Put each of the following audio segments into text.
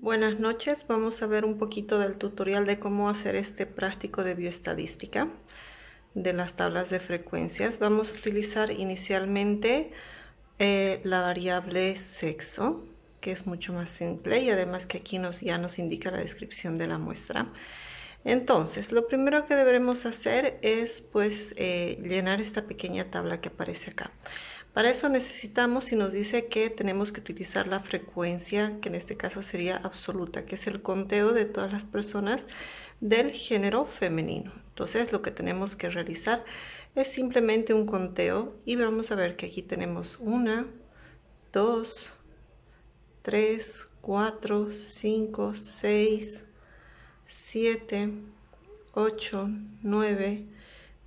Buenas noches, vamos a ver un poquito del tutorial de cómo hacer este práctico de bioestadística de las tablas de frecuencias. Vamos a utilizar inicialmente la variable sexo, que es mucho más simple y además que aquí ya nos indica la descripción de la muestra. Entonces, lo primero que deberemos hacer es llenar esta pequeña tabla que aparece acá. Para eso necesitamos, y nos dice que tenemos que utilizar la frecuencia, que en este caso sería absoluta, que es el conteo de todas las personas del género femenino. Entonces lo que tenemos que realizar es simplemente un conteo y vamos a ver que aquí tenemos 1, 2, 3, 4, 5, 6, 7, 8, 9,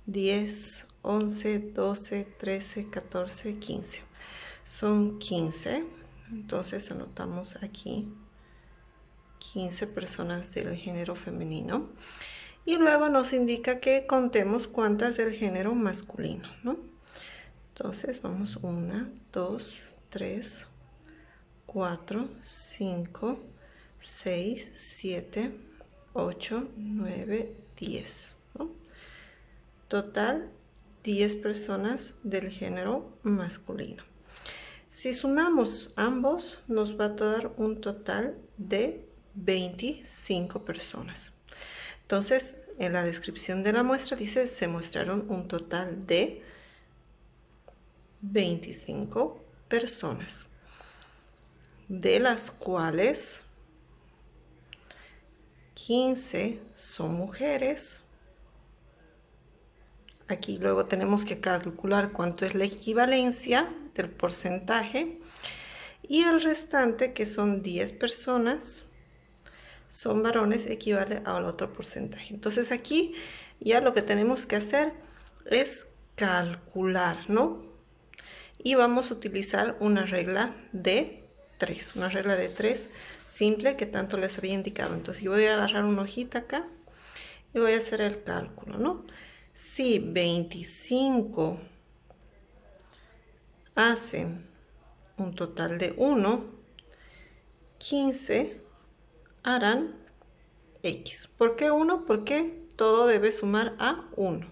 10, 11, 12, 13, 14, 15. Son 15. Entonces anotamos aquí 15 personas del género femenino. Y luego nos indica que contemos cuántas del género masculino, ¿no? Entonces vamos 1, 2, 3, 4, 5, 6, 7, 8, 9, 10, ¿no? Total 10 personas del género masculino. Si sumamos ambos nos va a dar un total de 25 personas. Entonces en la descripción de la muestra dice se mostraron un total de 25 personas, de las cuales 15 son mujeres. Aquí luego tenemos que calcular cuánto es la equivalencia del porcentaje y el restante, que son 10 personas, son varones, equivale al otro porcentaje. Entonces aquí ya lo que tenemos que hacer es calcular, ¿no? Y vamos a utilizar una regla de 3, una regla de 3 simple que tanto les había indicado. Entonces yo voy a agarrar una hojita acá y voy a hacer el cálculo, ¿no? Si 25 hacen un total de 1, 15 harán X. ¿Por qué 1? Porque todo debe sumar a 1.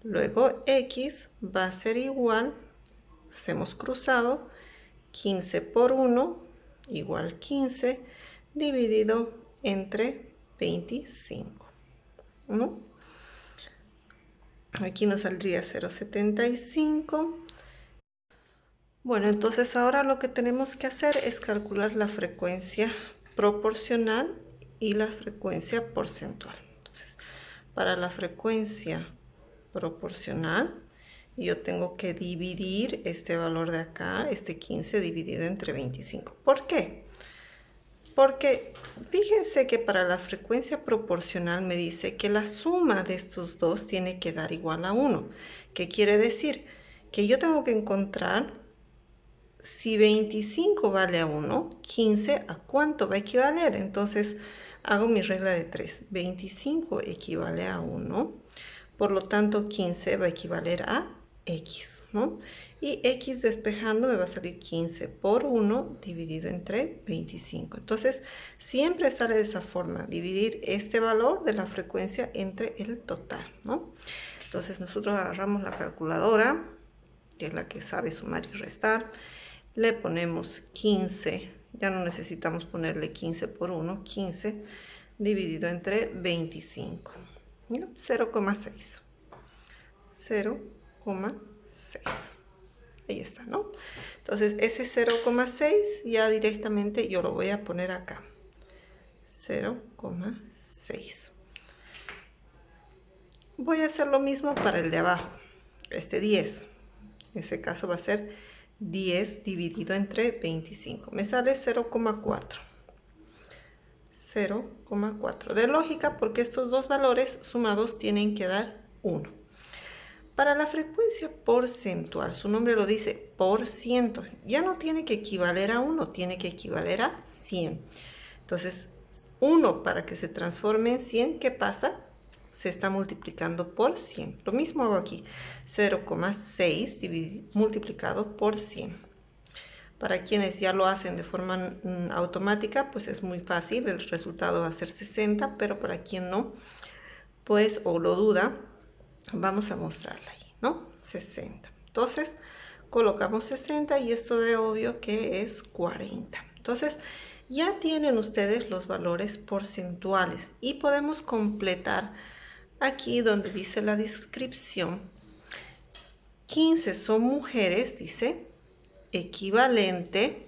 Luego X va a ser igual, hacemos cruzado, 15 por 1 igual 15 dividido entre 25, ¿no? Aquí nos saldría 0,75. Bueno, entonces ahora lo que tenemos que hacer es calcular la frecuencia proporcional y la frecuencia porcentual. Entonces, para la frecuencia proporcional, yo tengo que dividir este valor de acá, este 15 dividido entre 25. ¿Por qué? Porque fíjense que para la frecuencia proporcional me dice que la suma de estos dos tiene que dar igual a 1. ¿Qué quiere decir? Que yo tengo que encontrar si 25 vale a 1, 15 a cuánto va a equivaler. Entonces hago mi regla de 3. 25 equivale a 1, por lo tanto 15 va a equivaler a X, ¿no? Y X despejando me va a salir 15 por 1 dividido entre 25. Entonces siempre sale de esa forma, dividir este valor de la frecuencia entre el total, ¿no? Entonces nosotros agarramos la calculadora, que es la que sabe sumar y restar, le ponemos 15, ya no necesitamos ponerle 15 por 1, 15 dividido entre 25, 0,6. 0,6. Ahí está, ¿no? Entonces ese 0,6 ya directamente yo lo voy a poner acá. 0,6. Voy a hacer lo mismo para el de abajo, este 10. En este caso va a ser 10 dividido entre 25. Me sale 0,4. 0,4. De lógica, porque estos dos valores sumados tienen que dar 1. Para la frecuencia porcentual, su nombre lo dice, por ciento, ya no tiene que equivaler a 1, tiene que equivaler a 100. Entonces, 1 para que se transforme en 100, ¿qué pasa? Se está multiplicando por 100. Lo mismo hago aquí, 0,6 multiplicado por 100. Para quienes ya lo hacen de forma automática, pues es muy fácil, el resultado va a ser 60, pero para quien no, pues, o lo duda, vamos a mostrarla ahí, ¿no? 60. Entonces, colocamos 60 y esto de obvio que es 40. Entonces, ya tienen ustedes los valores porcentuales y podemos completar aquí donde dice la descripción. 15 son mujeres, dice, equivalente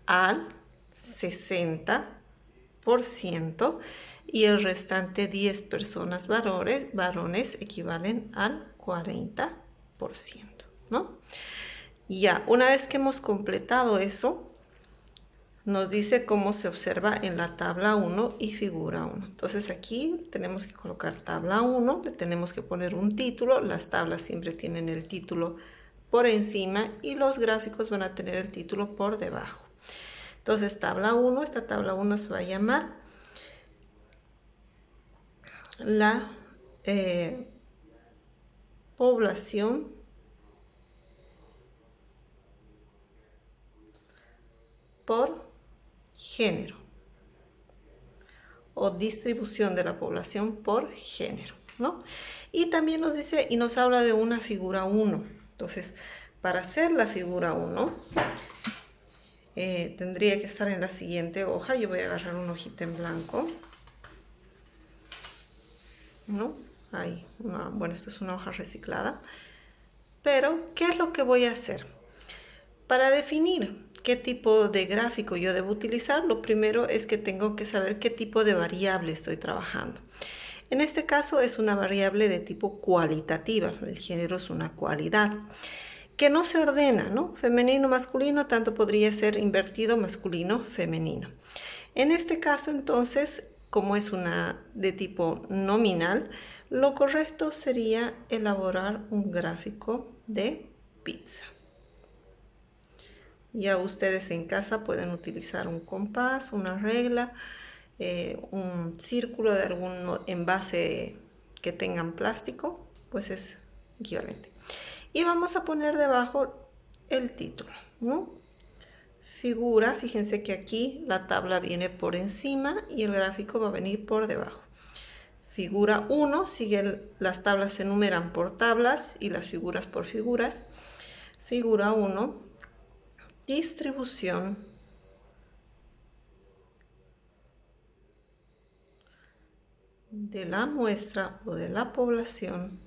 al 60% y el restante 10 personas varones equivalen al 40%, ¿no? Ya, una vez que hemos completado eso, nos dice cómo se observa en la tabla 1 y figura 1. Entonces aquí tenemos que colocar tabla 1, le tenemos que poner un título. Las tablas siempre tienen el título por encima y los gráficos van a tener el título por debajo. Entonces tabla 1, esta tabla 1 se va a llamar la población por género o distribución de la población por género, ¿no? Y también nos dice y nos habla de una figura 1. Entonces, para hacer la figura 1, tendría que estar en la siguiente hoja. Yo voy a agarrar una hojita en blanco, ¿no? Ahí, bueno, esto es una hoja reciclada. Pero, ¿qué es lo que voy a hacer? Para definir qué tipo de gráfico yo debo utilizar, lo primero es que tengo que saber qué tipo de variable estoy trabajando. En este caso es una variable de tipo cualitativa, el género es una cualidad que no se ordena, ¿no? Femenino, masculino, tanto podría ser invertido masculino, femenino. En este caso entonces, como es una de tipo nominal, lo correcto sería elaborar un gráfico de pizza. Ya ustedes en casa pueden utilizar un compás, una regla, un círculo de algún envase que tengan plástico, pues es equivalente. Y vamos a poner debajo el título, ¿no? Figura, fíjense que aquí la tabla viene por encima y el gráfico va a venir por debajo. Figura 1, las tablas se enumeran por tablas y las figuras por figuras. Figura 1. Distribución de la muestra o de la población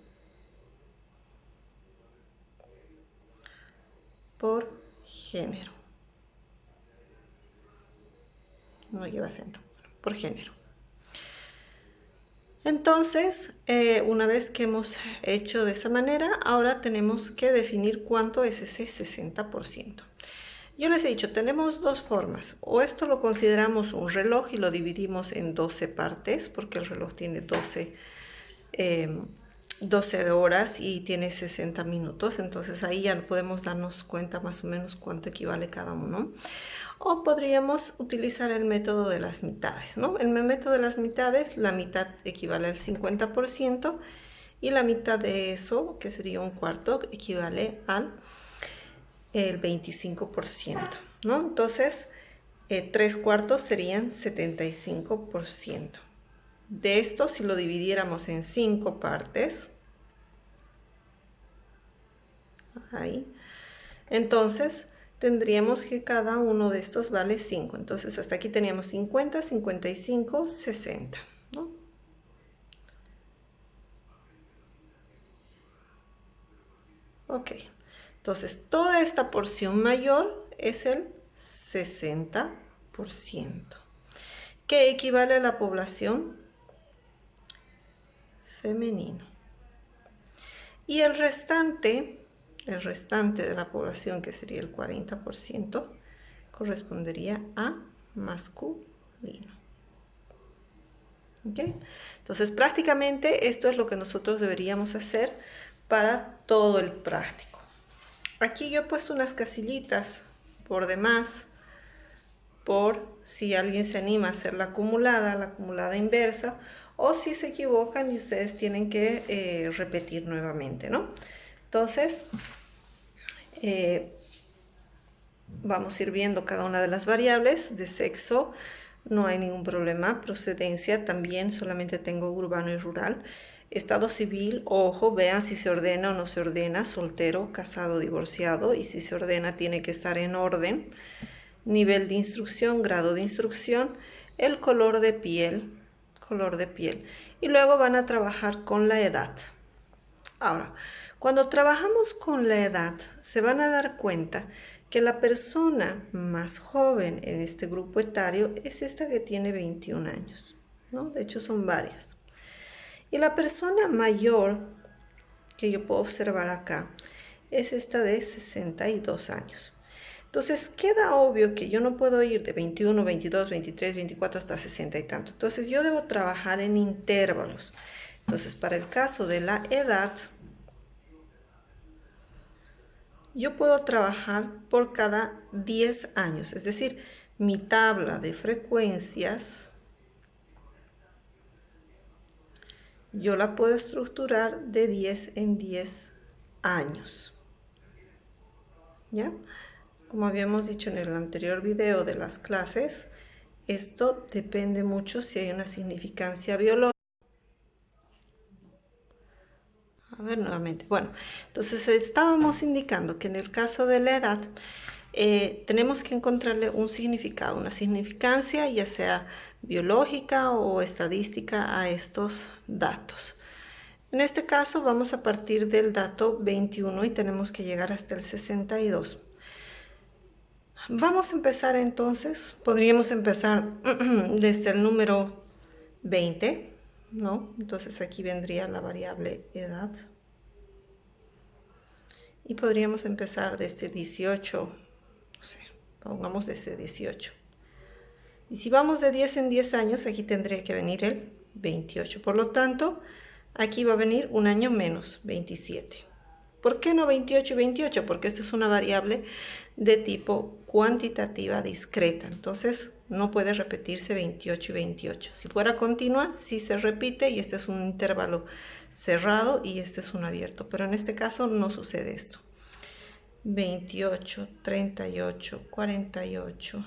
por género. No lleva acento, por género. Entonces, una vez que hemos hecho de esa manera, ahora tenemos que definir cuánto es ese 60%. Yo les he dicho, tenemos dos formas. O esto lo consideramos un reloj y lo dividimos en 12 partes, porque el reloj tiene 12 horas y tiene 60 minutos. Entonces ahí ya podemos darnos cuenta más o menos cuánto equivale cada uno. O podríamos utilizar el método de las mitades, ¿no? En el método de las mitades, la mitad equivale al 50% y la mitad de eso, que sería un cuarto, equivale al el 25%, ¿no? Entonces, 3/4 serían 75%. De esto, si lo dividiéramos en 5 partes, ahí, entonces tendríamos que cada uno de estos vale 5. Entonces, hasta aquí teníamos 50, 55, 60, ¿no? Ok. Entonces, toda esta porción mayor es el 60%, que equivale a la población femenina. Y el restante de la población, que sería el 40%, correspondería a masculino. ¿Okay? Entonces, prácticamente esto es lo que nosotros deberíamos hacer para todo el práctico. Aquí yo he puesto unas casillitas por demás, por si alguien se anima a hacer la acumulada inversa, o si se equivocan y ustedes tienen que repetir nuevamente, ¿no? Entonces, vamos a ir viendo cada una de las variables. De sexo no hay ningún problema. Procedencia también, solamente tengo urbano y rural. Estado civil, ojo, vean si se ordena o no se ordena, soltero, casado, divorciado, y si se ordena tiene que estar en orden. Nivel de instrucción, grado de instrucción, el color de piel. Y luego van a trabajar con la edad. Ahora, cuando trabajamos con la edad, se van a dar cuenta que la persona más joven en este grupo etario es esta que tiene 21 años, ¿no? De hecho, son varias. Y la persona mayor que yo puedo observar acá es esta de 62 años. Entonces queda obvio que yo no puedo ir de 21, 22, 23, 24 hasta 60 y tanto. Entonces yo debo trabajar en intervalos. Entonces para el caso de la edad, yo puedo trabajar por cada 10 años. Es decir, mi tabla de frecuencias, yo la puedo estructurar de 10 en 10 años. ¿Ya? Como habíamos dicho en el anterior video de las clases, esto depende mucho si hay una significancia biológica. A ver nuevamente. Bueno, entonces estábamos indicando que en el caso de la edad tenemos que encontrarle un significado, una significancia, ya sea biológica o estadística, a estos datos. En este caso vamos a partir del dato 21 y tenemos que llegar hasta el 62. Vamos a empezar entonces, podríamos empezar desde el número 20, ¿no? Entonces aquí vendría la variable edad. Y podríamos empezar desde 18, no sé, pongamos desde 18. Y si vamos de 10 en 10 años, aquí tendría que venir el 28. Por lo tanto, aquí va a venir un año menos, 27. ¿Por qué no 28 y 28? Porque esto es una variable de tipo cuantitativa discreta. Entonces, no puede repetirse 28 y 28. Si fuera continua, sí se repite y este es un intervalo cerrado y este es un abierto. Pero en este caso no sucede esto. 28, 38, 48,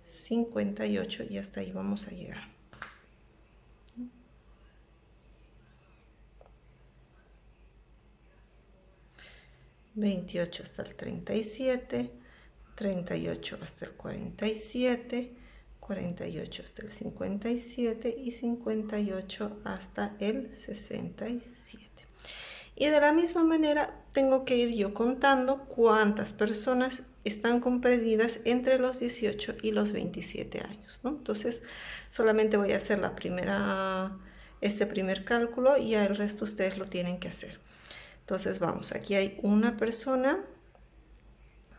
58 y hasta ahí vamos a llegar. 28 hasta el 37, 38 hasta el 47, 48 hasta el 57 y 58 hasta el 67. Y de la misma manera tengo que ir yo contando cuántas personas están comprendidas entre los 18 y los 27 años, ¿no? Entonces solamente voy a hacer este primer cálculo y ya el resto ustedes lo tienen que hacer. Entonces vamos, aquí hay una persona,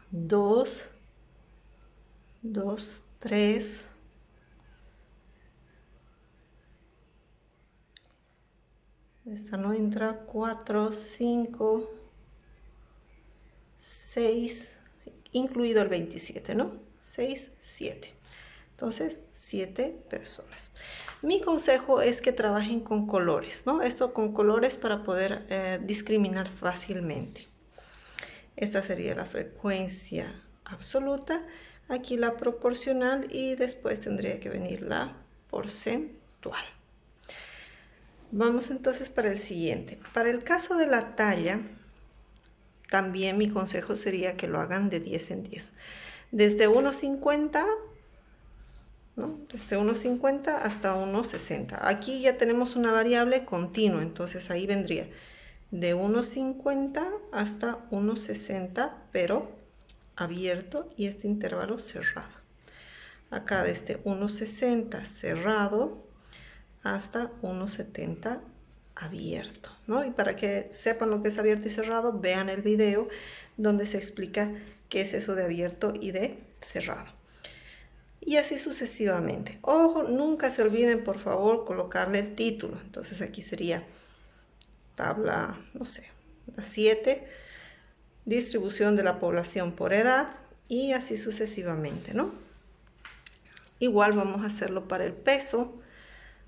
2, 3, esta no entra, 4, 5, 6, incluido el 27, ¿no? 6, 7. Entonces, 7 personas. Mi consejo es que trabajen con colores, ¿no? Esto con colores para poder discriminar fácilmente. Esta sería la frecuencia absoluta, aquí la proporcional y después tendría que venir la porcentual. Vamos entonces para el siguiente. Para el caso de la talla, también mi consejo sería que lo hagan de 10 en 10. Desde 1,50, ¿no? Desde 1,50 hasta 1,60. Aquí ya tenemos una variable continua, entonces ahí vendría de 1,50 hasta 1,60, pero abierto y este intervalo cerrado. Acá desde 1,60 cerrado hasta 1,70 abierto, ¿no? Y para que sepan lo que es abierto y cerrado, vean el video donde se explica qué es eso de abierto y de cerrado. Y así sucesivamente. Ojo, nunca se olviden, por favor, colocarle el título. Entonces aquí sería tabla, no sé, la 7, distribución de la población por edad y así sucesivamente, ¿no? Igual vamos a hacerlo para el peso,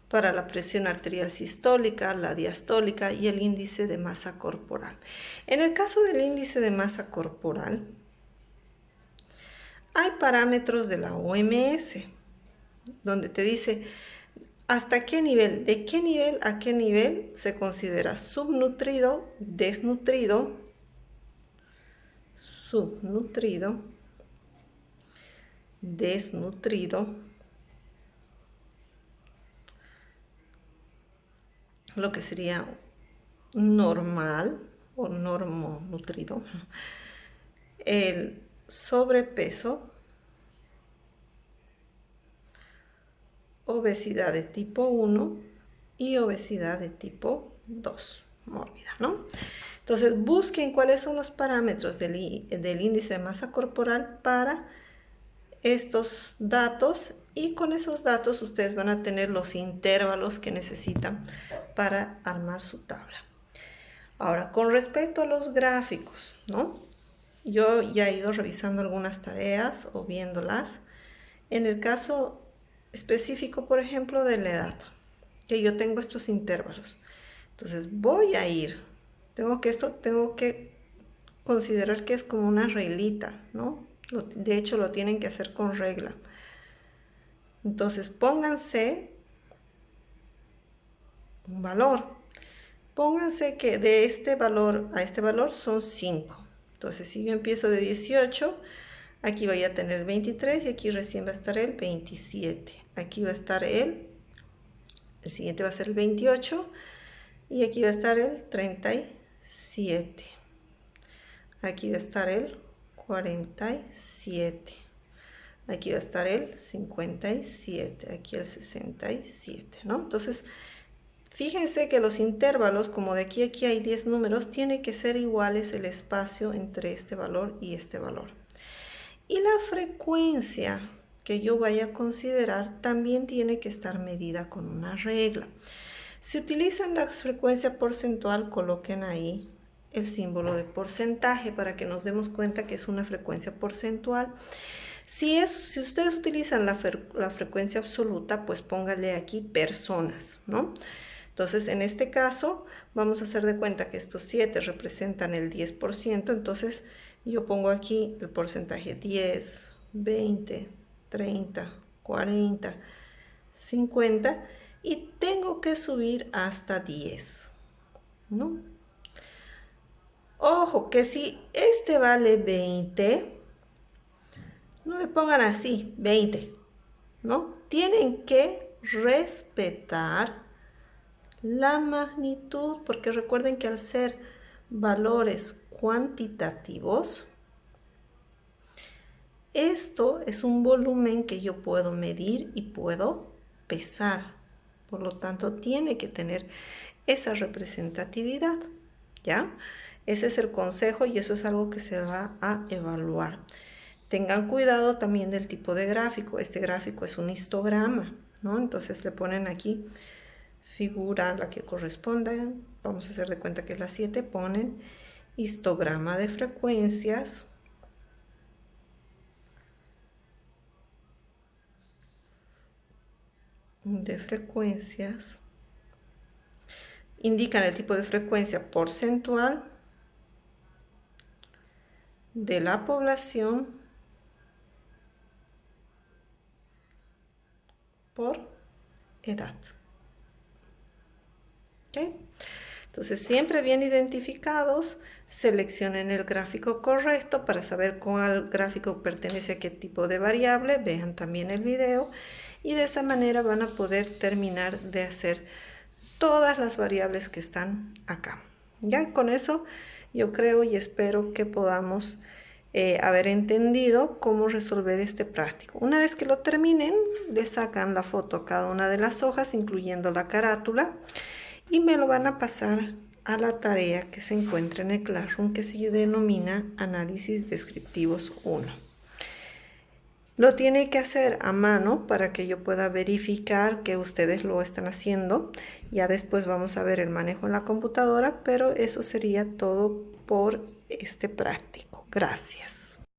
para la presión arterial sistólica, la diastólica y el índice de masa corporal. En el caso del índice de masa corporal, Hay parámetros de la OMS, donde te dice hasta qué nivel, de qué nivel a qué nivel se considera subnutrido, desnutrido, desnutrido, lo que sería normal o normonutrido, el sobrepeso, obesidad de tipo 1 y obesidad de tipo 2, mórbida, ¿no? Entonces busquen cuáles son los parámetros del índice de masa corporal para estos datos, y con esos datos ustedes van a tener los intervalos que necesitan para armar su tabla. Ahora, con respecto a los gráficos, ¿no? Yo ya he ido revisando algunas tareas o viéndolas. En el caso específico, por ejemplo, de la edad, que yo tengo estos intervalos. Entonces voy a ir, tengo que considerar que es como una reglita, ¿no? De hecho, lo tienen que hacer con regla. Entonces, pónganse un valor. Pónganse que de este valor a este valor son 5. Entonces, si yo empiezo de 18, aquí voy a tener 23 y aquí recién va a estar el 27. Aquí va a estar el siguiente va a ser el 28 y aquí va a estar el 37. Aquí va a estar el 47. Aquí va a estar el 57, aquí el 67, ¿no? Entonces, fíjense que los intervalos, como de aquí a aquí hay 10 números, tiene que ser iguales el espacio entre este valor y este valor. Y la frecuencia que yo vaya a considerar también tiene que estar medida con una regla. Si utilizan la frecuencia porcentual, coloquen ahí el símbolo de porcentaje para que nos demos cuenta que es una frecuencia porcentual. Si ustedes utilizan la frecuencia absoluta, pues póngale aquí personas, ¿no? Entonces, en este caso, vamos a hacer de cuenta que estos 7 representan el 10%, entonces yo pongo aquí el porcentaje 10, 20, 30, 40, 50 y tengo que subir hasta 10, ¿no? Ojo, que si este vale 20, no me pongan así, 20, ¿no? Tienen que respetar la magnitud, porque recuerden que al ser valores cuantitativos, esto es un volumen que yo puedo medir y puedo pesar. Por lo tanto, tiene que tener esa representatividad, ¿ya? Ese es el consejo y eso es algo que se va a evaluar. Tengan cuidado también del tipo de gráfico. Este gráfico es un histograma, ¿no? Entonces le ponen aquí figura la que corresponda. Vamos a hacer de cuenta que es la 7. Ponen histograma de frecuencias. Indican el tipo de frecuencia porcentual de la población por edad. ¿Okay? Entonces, siempre bien identificados, seleccionen el gráfico correcto para saber cuál gráfico pertenece a qué tipo de variable. Vean también el video y de esa manera van a poder terminar de hacer todas las variables que están acá. Ya con eso yo creo y espero que podamos haber entendido cómo resolver este práctico. Una vez que lo terminen, le sacan la foto a cada una de las hojas, incluyendo la carátula, y me lo van a pasar a la tarea que se encuentra en el Classroom, que se denomina Análisis Descriptivos 1. Lo tiene que hacer a mano para que yo pueda verificar que ustedes lo están haciendo. Ya después vamos a ver el manejo en la computadora, pero eso sería todo por este práctico. Gracias.